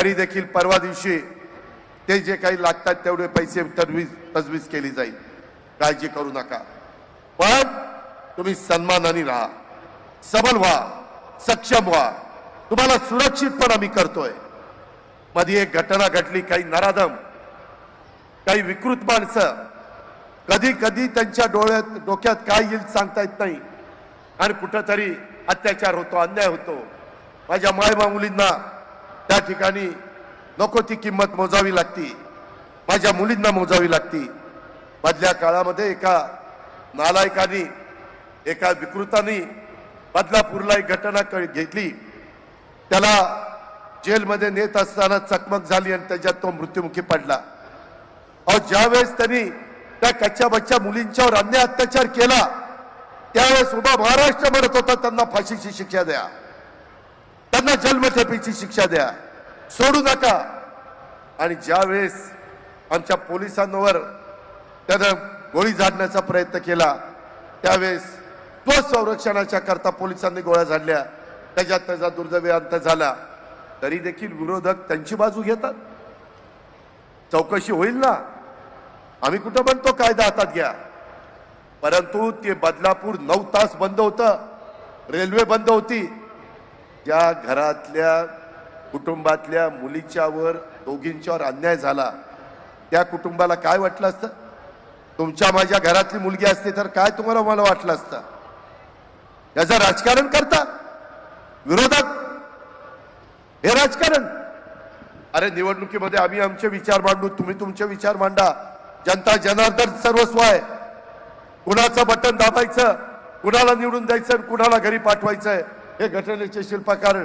तरी देखील परवा दिवशी ते जे काही लागतात तेवढे पैसे तजवीज केली जाईल, काळजी करू नका। पण तुम्ही सन्मानाने राहा, सबल व्हा, सक्षम व्हा, तुम्हाला सुरक्षित पण आम्ही करतोय। मध्ये एक घटना घडली, काही नराधम, काही विकृत माणसं, कधी कधी त्यांच्या डोक्यात काय येईल सांगता येत नाही, आणि कुठंतरी अत्याचार होतो, अन्याय होतो। माझ्या मायबा मुलींना त्या ठिकाणी नको ती किंमत मोजावी लागती, माझ्या मुलींना मोजावी लागती। मधल्या काळामध्ये एका नालायकानी, एका विकृतानी बदलापूरला एक घटना घेतली, त्याला जेलमध्ये नेत असताना चकमक झाली आणि त्याच्यात तो मृत्युमुखी पडला। और ज्यावेळेस त्यांनी त्या कच्च्या बच्च्या मुलींच्यावर अन्याय अत्याचार केला, त्यावेळेस उभा महाराष्ट्र म्हणत होता त्यांना फाशीची शिक्षा द्या, त्यांना जन्मठेपेची शिक्षा द्या, सोडू नका। आणि ज्यावेळेस आमच्या पोलिसांवर त्यानं गोळी झाडण्याचा प्रयत्न केला, त्यावेळेस स्वसंरक्षणाच्या करता पोलिसांनी गोळ्या झाडल्या, त्याच्यात त्याचा दुर्दैवी अंत झाला। तरी देखील विरोधक त्यांची बाजू घेतात। चौकशी होईल ना, आम्ही कुठं म्हणतो कायदा हातात घ्या, परंतु ते बदलापूर 9 तास बंद होतं, रेल्वे बंद होती। ज्या घरातल्या कुटुंबातल्या मुलीच्यावर, दोघींच्यावर अन्याय झाला, त्या कुटुंबाला काय वाटलं असतं? तुमच्या माझ्या घरातली मुलगी असते तर काय तुम्हाला मला वाटलं असतं? याचं राजकारण करता विरोधक, हे राजकारण। अरे निवडणुकीमध्ये आम्ही आमचे विचार मांडू, तुम्ही तुमचे विचार मांडा। जनता जनार्दन सर्वस्व आहे, कुणाचं बटन दाबायचं, कुणाला निवडून द्यायचं, कुणाला घरी पाठवायचं, हे घटनेचे शिल्पकार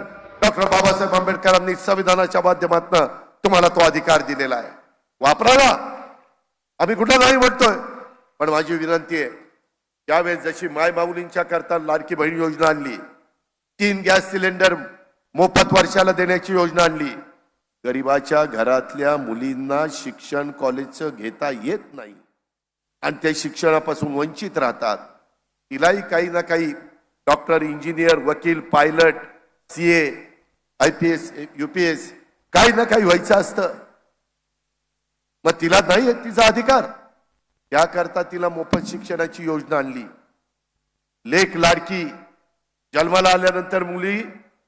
डॉक्टर बाबासाहेब आंबेडकरांनी संविधानाच्या माध्यमातून तुम्हाला तो अधिकार दिलेला आहे, वापरा ना। आम्ही कुठं नाही म्हणतोय, पण माझी विनंती आहे, त्यावेळेस जशी माय माऊलींच्या करता लाडकी बहीण योजना आणली, 3 गॅस सिलेंडर मोफत वर्षाला देण्याची योजना आणली, गरिबाच्या घरातल्या मुलींना शिक्षण कॉलेजचं घेता येत नाही आणि ते शिक्षणापासून वंचित राहतात, तिलाही काही ना काही डॉक्टर, इंजिनियर, वकील, पायलट, सीए, IPS, UPS काही ना काही व्हायचं असतं, मग तिला नाही आहे तिचा अधिकार, त्याकरता तिला मोफत शिक्षणाची योजना आणली। लेक लाडकी, जन्माला आल्यानंतर मुली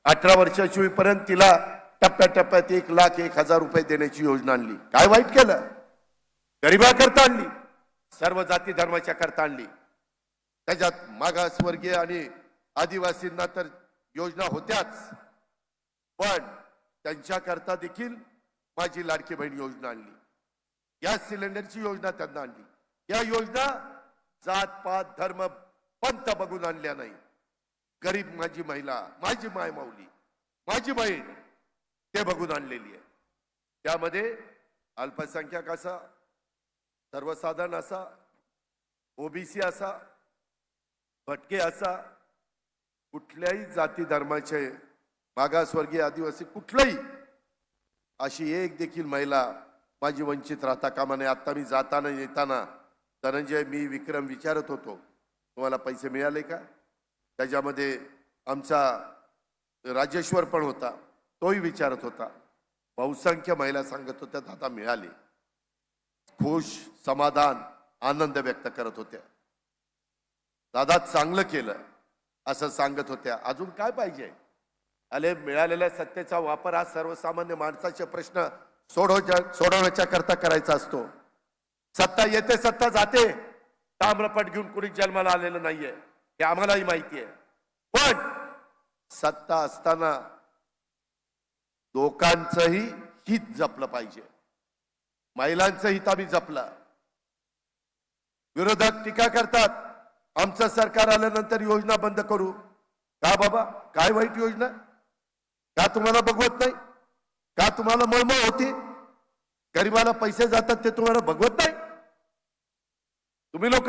18 वर्षाची होईपर्यंत तिला टप्प्याटप्प्यात 1,01,000 रुपये देण्याची योजना आणली। काय वाईट केलं? गरिबाकरता आणली, सर्व जाती धर्माच्या करता आणली। त्याच्यात मागासवर्गीय आणि आदिवासींना तर योजना होत्याच, पण त्यांच्याकरता देखील माझी लाडकी बहीण योजना आणली, गॅस सिलेंडरची योजना त्यांना आणली। या योजना जात पात धर्म पंथ बघून आणल्या नाही, गरीब माझी महिला, माझी माय माऊली, माझी बहीण ते बघून आणलेली आहे। त्यामध्ये अल्पसंख्याक असा, सर्वसाधारण असा, ओबीसी असा, भटके असा, कुठल्याही जाती धर्माचे, मागासवर्गीय, आदिवासी, कुठलाही अशी एक देखील महिला माझी वंचित राहता कामा नये। आता मी जाताना येताना धनंजय, मी विक्रम विचारत होतो, तुम्हाला पैसे मिळाले का? त्याच्यामध्ये आमचा राजेश्वर पण होता, तोही विचारत होता। बहुसंख्य महिला सांगत होत्या दादा मिळाले, खुश, समाधान, आनंद व्यक्त करत होत्या, दादा चांगलं केलं असं सांगत होत्या। अजून काय पाहिजे? अरे मिळालेल्या सत्तेचा वापर हा सर्वसामान्य माणसाचे प्रश्न सोडवण्याच्या करता करायचा असतो। सत्ता येते, सत्ता जाते, ताम्रपट घेऊन कुणी जन्माला आलेलं नाहीये, हे आम्हालाही माहिती आहे। पण सत्ता असताना लोकांचंही हित जपलं पाहिजे, महिलांचं हित आम्ही जपलं। विरोधक टीका करतात, आमचं सरकार आल्यानंतर योजना बंद करू। का बाबा, काय वाईट योजना? का तुम्हाला बघवत नाही? का तुम्हाला मळमळ होती? गरिबाला पैसे जातात ते तुम्हाला बघवत नाही? तुम्ही लोक